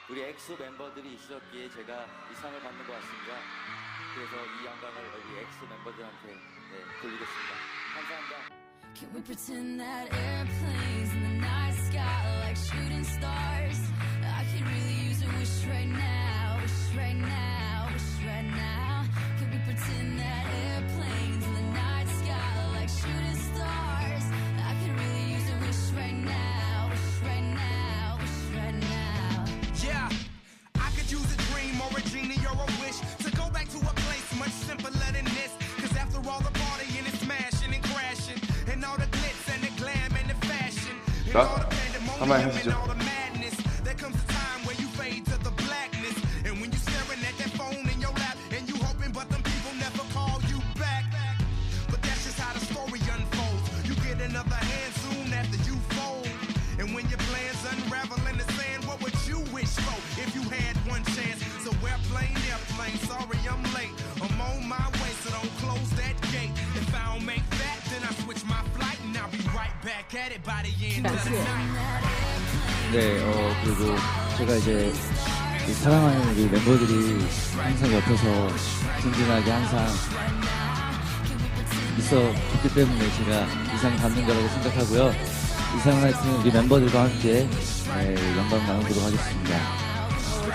우리 엑소 멤버들이 있었기에 제가 이 상을 받는 것 같습니다. 그래서 이 영광을 우리 엑소 멤버들한테 돌리겠습니다. 감사합니다. Can we pretend that airplanes in the night sky like shooting stars? I could really use a wish right now, wish right now, wish right now. Can we pretend that airplanes in the night sky like shooting stars? I could really use a wish right now, wish right now, wish right now. Yeah, I could use a dream or a genie or a wish to go back to a place much simpler than this. Cause after all the partying and smashing and crashing, and all the glitz and the glam and the fashion, and all the pandemonium and all the madness, there comes a time where you fade to the blackness. And when you're staring at that phone in your lap and you hoping but them people never call you back. But that's just how the story unfolds. You get another hand soon after you fold. And when your plans unravel in the sand, what would you wish for if you had one chance? So airplane, sorry I'm late. I'm on my way, so don't close that gate. If I don't make that, then I switch my flight and I'll be right back at it by the end of the night. 네, 그리고 제가 이제 이 사랑하는 우리 멤버들이 항상 옆에서 든든하게 항상 있었기 때문에 제가 이상 받는 거라고 생각하고요. 이상은 하여튼 우리 멤버들과 함께 영광 나누도록 하겠습니다.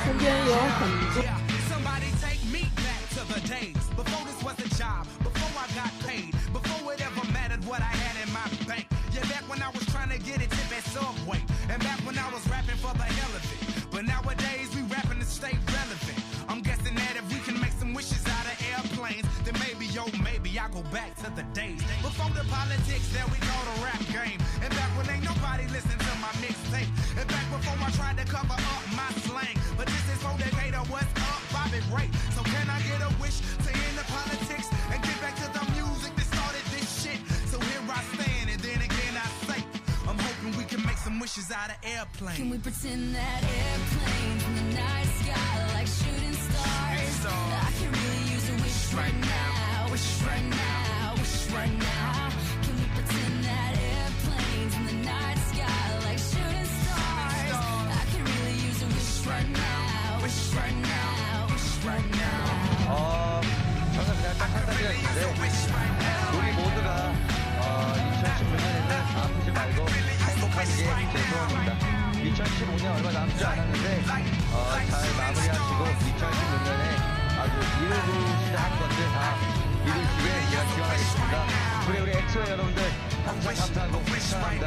身边有很多 Somebody take me back to the days before this was a job, before I got paid, before it ever mattered what I had in my bank. Yeah, back when I was trying to get a tip at Subway, and back when I was rapping for the hell of it. But nowadays we rapping to stay relevant. I'm guessing that if we can make some wishes out of airplanes, then maybe, yo, maybe I'll go back to the days before the politics that we call the rap game. And back when ain't nobody listened to my mixtape. And back before I tried to cover up my slang. But this is for Decatur, what's up, Bobby Ray. So can I get a wish to end the politics and get back to the music that started this shit? So here I stand, and then again I say, I'm hoping we can make some wishes out of airplanes. Can we pretend that airplanes in the night sky like shooting stars? I can really use a wish right now, wish right now, wish right now. Can we pretend that airplanes in the night sky like shooting stars? I can really use a wish right now, wish right now, wish right now. 저는 그냥 딱 한 가지가 있는데 우리 모두가 2016년에는 아프지 말고 행복한 게 제 소원입니다. 2015년 얼마 남지 않았는데 잘 마무리하시고 2016년에 아주 이루시자 한 것들 다 이루시길 제가 기원하겠습니다. 우리 엑소 여러분들 항상 감사하고 축하합니다.